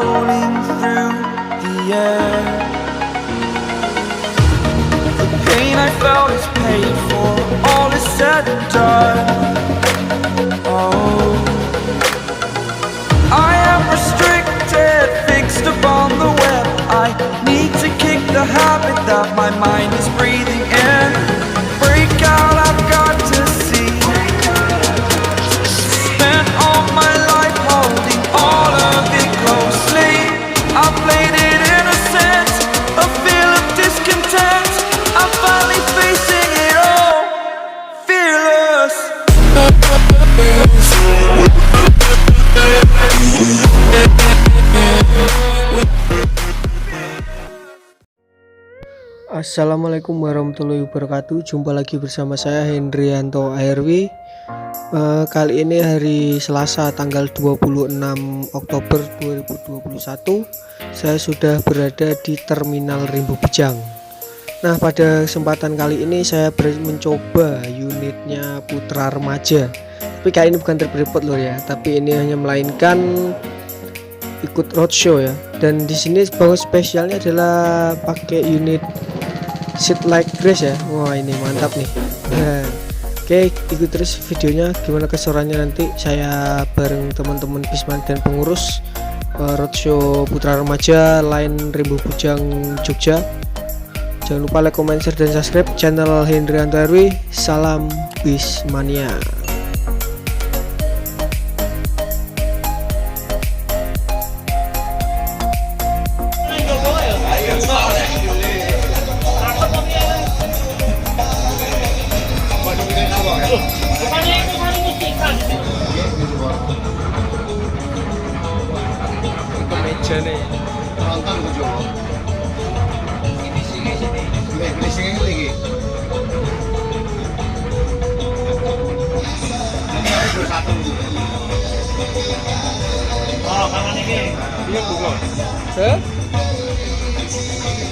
floating through the air. The pain I felt is paid for, all is said and done. Oh, I am restricted, fixed upon the web. I need to kick the habit that my mind is breathing in. Break out, I've got to see. Spent all my life holding all of it closely. I played it innocent, a feel of discontent. I'm finally facing it all, fearless. Assalamualaikum warahmatullahi wabarakatuh. Jumpa lagi bersama saya Hendrianto ARW. Kali ini hari Selasa tanggal 26 Oktober 2021. Saya sudah berada di Terminal Rimbo Bujang. Nah, pada kesempatan kali ini saya mencoba unitnya Putra Remaja. Tapi kali ini bukan trip report loh ya, tapi ini hanya melainkan ikut roadshow ya. Dan di sini bagus spesialnya adalah pakai unit Seat Like Grace ya. Wah, ini mantap nih. Nah, oke, ikut terus videonya gimana keseruannya nanti saya bareng teman-teman Bisman dan pengurus roadshow Putra Remaja Line Rimbo Bujang Jogja. Jangan lupa like, comment, share, dan subscribe channel Hendrianto ARW. Salam Bismania. Kemeja nih. Nonton gue juga. Ini sini lagi. Ini ada 21. Oh, kanan ini. Iya bukan. Hah?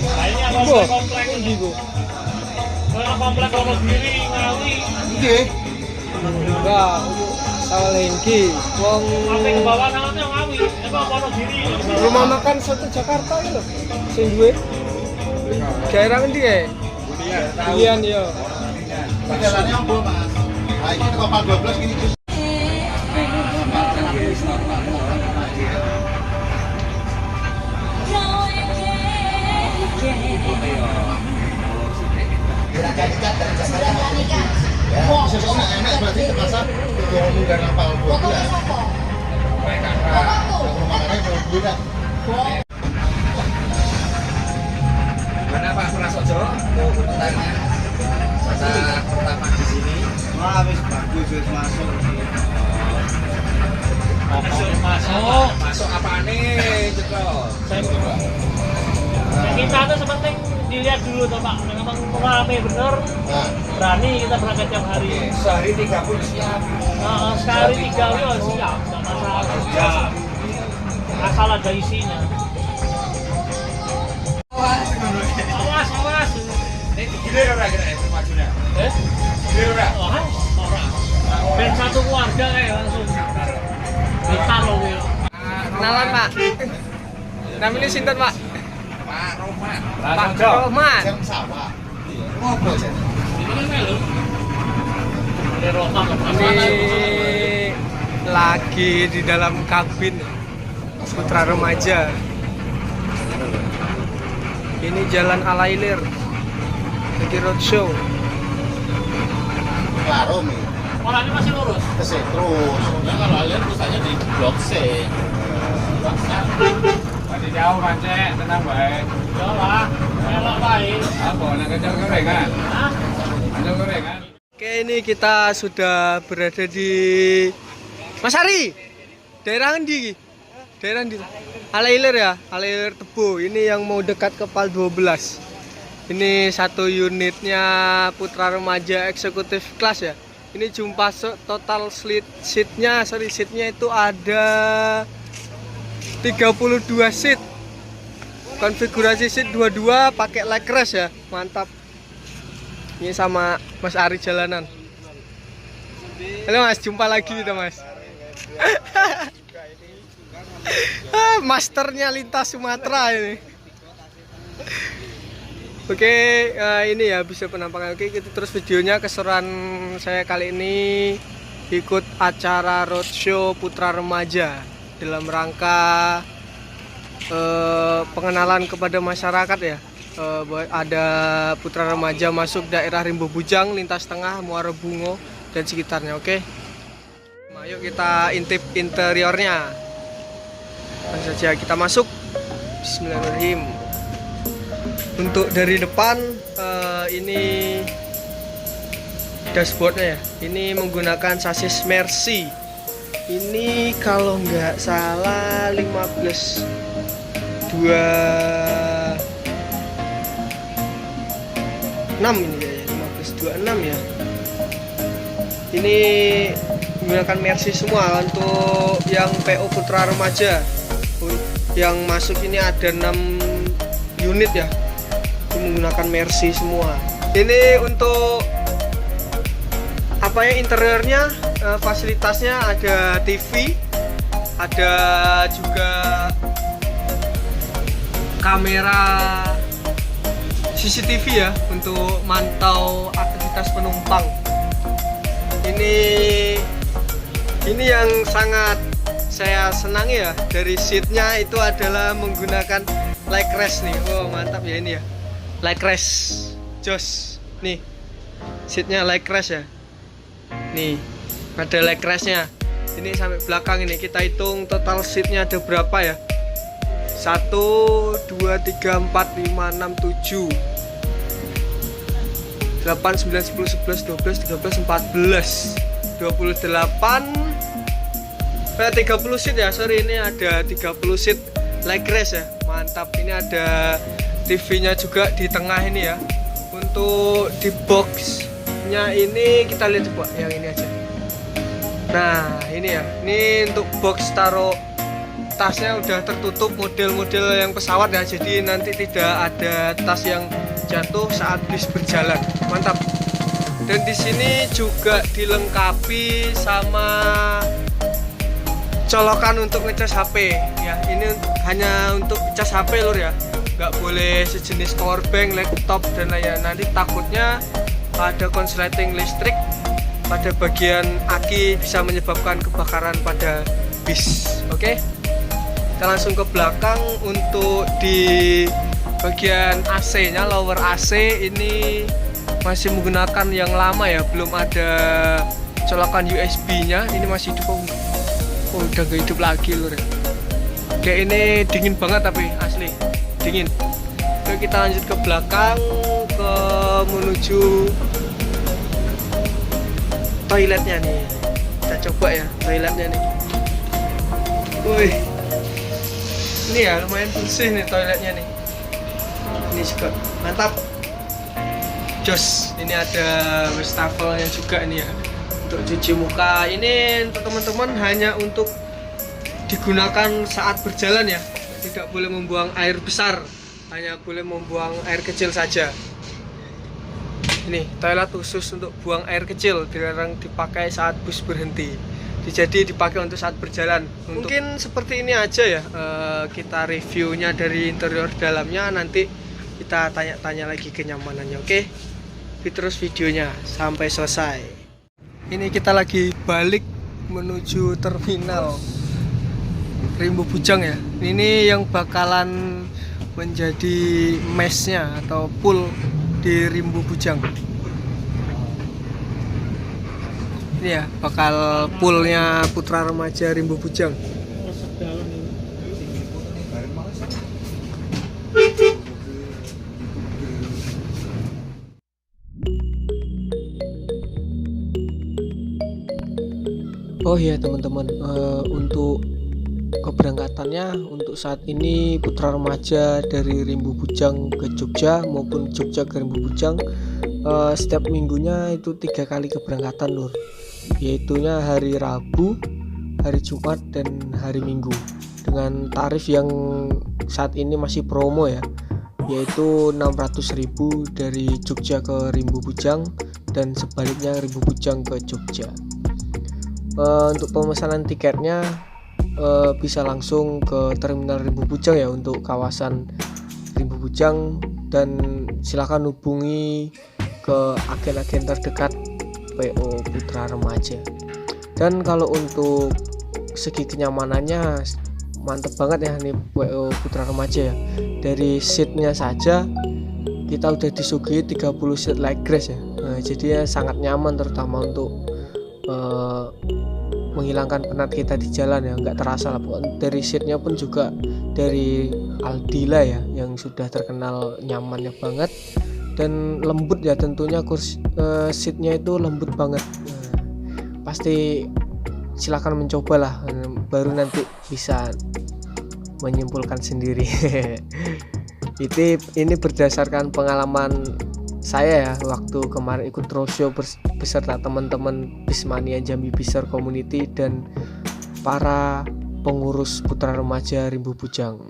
Nah, ini apa Wah, komplek ini Bu. Kalau komplek Wonogiri, Ngawi. Iya. Enggak, awal Hengki. Wong Sampai ke bawah namanya Ngawi. Emang Wonogiri. rumah makan soto Jakarta itu loh. Sing duwe. Daerah endi ya? Bulian yo. Jalannya apa, Mas? Nah, ini kapal 12 gini. Sesuatu enak berarti ke pasar ketua umum dan kapal 12. Gimana Pak Prasojo untuk urutannya masa pertama di sini? Wah, wis bagus, wis masuk. Masuk apa nih, Cetro? Nah, kita tuh sepenting dilihat dulu tuh Pak. Memang rame bener, Nah, berani kita berangkat tiap hari. Sehari 30 siap. Nah, sekali 3 ya siap, nggak masalah. Asal ada isinya. Awas, awas. Ini gile ora kira majunya. Gile ora. Wah, orang. Ben satu keluarga kayak langsung. Ditaruh gitu. Kenalan, Pak. Namanya sinten, Pak? Pak Roman. Pak Rohman. jam sawah. Ngopo, Jen? Ini rotan Ini lagi di dalam kabin Putra Remaja. Ini Jalan Alailir. Lagi roadshow. Klarom nih. Orangnya masih lurus. Terus terus. Ya kalau alian terus aja di blok C. Tadi jauh pancek, tenang baik. Ya lah, elok baik. Apa nak kejar gorengan? Hah? Kejar gorengan. Oke, ini kita sudah berada di Mas Ari. Daerah endi iki? Daerah endi? Alailir ya, Alailir Tebo. Ini yang mau dekat ke PAL 12. Ini satu unitnya Putra Remaja Eksekutif Kelas ya. Ini jumlah total seatnya itu ada 32 seat. Konfigurasi seat 22 pakai leg rest ya. Mantap. Ini sama Mas Ari jalanan. Halo Mas, jumpa lagi kita Mas. Masternya lintas Sumatera ini. Oke, ini ya bisa penampakan. Oke, kita terus videonya. Keseruan saya kali ini ikut acara roadshow Putra Remaja dalam rangka pengenalan kepada masyarakat ya. Ada Putra Remaja masuk daerah Rimbo Bujang, Lintas Tengah, Muara Bungo dan sekitarnya. Oke, ayo kita intip interiornya. Langsung saja kita masuk. Bismillahirrahmanirrahim. Untuk dari depan ini dashboardnya ya. Ini menggunakan sasis Mercy. Ini kalau nggak salah 1526 ini ya, 1526 ya. Ini menggunakan Mercy semua. Untuk yang PO Putra Remaja yang masuk ini ada 6 unit ya, itu menggunakan Mercy semua. Ini untuk apa ya, interiornya, fasilitasnya ada TV, ada juga kamera CCTV ya untuk mantau aktivitas penumpang. Ini yang sangat saya senangi ya dari seatnya itu adalah menggunakan leg rest nih. Oh mantap ya ini ya, leg rest jos nih, seatnya leg rest ya. Nih ada leg restnya ini sampai belakang. Ini kita hitung total seatnya ada berapa ya, 1, 2, 3, 4, 5, 6, 7, 8, 9, 10, 11, 12, 13, 14, 28, 30 seat ya, sorry, ini ada 30 seat leg rest ya, mantap. Ini ada TV-nya juga di tengah ini ya. Untuk di box-nya ini kita lihat coba yang ini aja. Nah ini ya, ini untuk box taruh tasnya udah tertutup model-model yang pesawat ya, jadi nanti tidak ada tas yang jatuh saat bis berjalan, mantap. Dan di sini juga dilengkapi sama colokan untuk ngecas HP ya. Ini hanya untuk ngecas HP lur ya, nggak boleh sejenis power bank, laptop dan lainnya. Nanti takutnya ada konsleting listrik pada bagian aki bisa menyebabkan kebakaran pada bis. Oke, kita langsung ke belakang. Untuk di bagian AC nya, lower AC ini masih menggunakan yang lama ya, belum ada colokan USB nya. Ini masih hidup. Oh udah gak hidup lagi lur ya. Kayak ini dingin banget tapi asli dingin. Oke, kita lanjut ke belakang ke menuju toiletnya nih. Kita coba ya toiletnya nih. Wih, ini ya lumayan bersih nih toiletnya nih. Ini juga mantap jos. Ini ada wastafelnya juga ini ya untuk cuci muka. Ini untuk teman-teman hanya untuk digunakan saat berjalan ya, tidak boleh membuang air besar, hanya boleh membuang air kecil saja. Ini toilet khusus untuk buang air kecil, dilarang dipakai saat bus berhenti, jadi dipakai untuk saat berjalan. Mungkin seperti ini aja ya, kita reviewnya dari interior dalamnya, nanti kita tanya-tanya lagi kenyamanannya. Oke, terus videonya sampai selesai. Ini kita lagi balik menuju terminal Rimbo Bujang ya. Ini yang bakalan menjadi mesnya atau pool di Rimbo Bujang. Ini ya bakal poolnya Putra Remaja Rimbo Bujang. Oh iya teman-teman, untuk keberangkatannya untuk saat ini Putra Remaja dari Rimbo Bujang ke Jogja maupun Jogja ke Rimbo Bujang, setiap minggunya itu 3 kali keberangkatan lur, yaitunya hari Rabu, hari Jumat dan hari Minggu, dengan tarif yang saat ini masih promo ya, yaitu 600.000 dari Jogja ke Rimbo Bujang dan sebaliknya Rimbo Bujang ke Jogja. Untuk pemesanan tiketnya bisa langsung ke Terminal Rimbu Bujang ya untuk kawasan Rimbu Bujang, dan silakan hubungi ke agen-agen terdekat WO Putra Remaja. Dan kalau untuk segi kenyamanannya mantep banget ya nih WO Putra Remaja ya. Dari seatnya saja kita udah disuguhi 30 seat leg rest ya. Nah, jadi ya sangat nyaman, terutama untuk menghilangkan penat kita di jalan ya, nggak terasa lah. Dari seatnya pun juga dari Aldila ya, yang sudah terkenal nyamannya banget dan lembut ya, tentunya kursi seatnya itu lembut banget. Nah, pasti silakan mencobalah, baru nanti bisa menyimpulkan sendiri. Ini berdasarkan pengalaman saya ya, waktu kemarin ikut roadshow beserta teman-teman Bismania Jambi Biser Community dan para pengurus Putra Remaja Rimbu Bujang.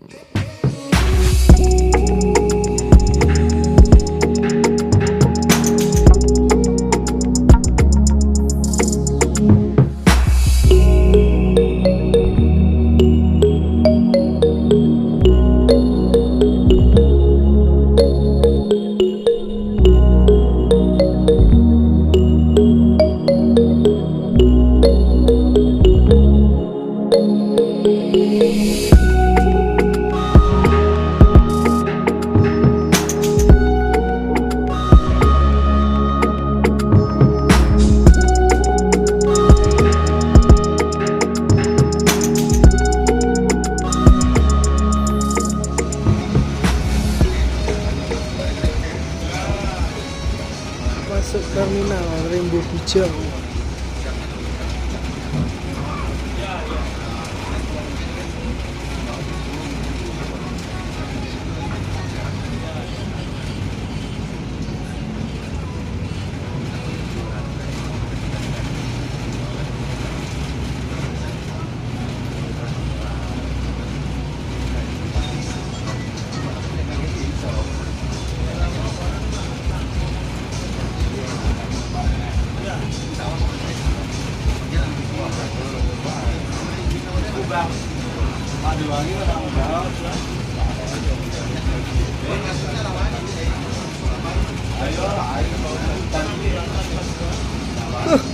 Masuk Terminal Rimbu Bujang.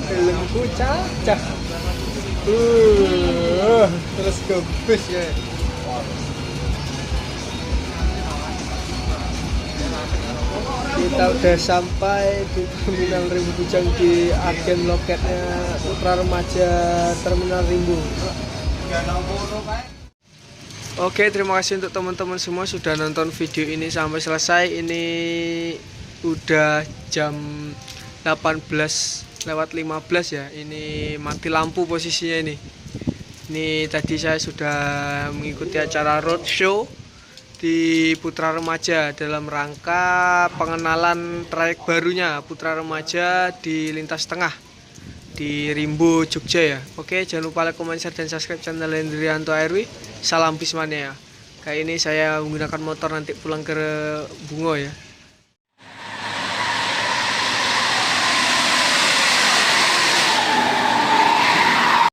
Helmku cacah. Terus ke bis ya. Kita udah sampai di Terminal Rimbu Bujang, di agen loketnya Putra Remaja Terminal Rimbu. Oke, terima kasih untuk teman-teman semua sudah nonton video ini sampai selesai. Ini udah jam 18:15 ya. Ini mati lampu posisinya ini. Ini tadi saya sudah mengikuti acara roadshow di Putra Remaja dalam rangka pengenalan trayek barunya Putra Remaja di lintas tengah di Rimbo, Jogja ya. Oke, jangan lupa like, comment, share, dan subscribe channel Hendrianto ARW. Salam Bismania. Kayak ini saya menggunakan motor nanti pulang ke Bungo ya.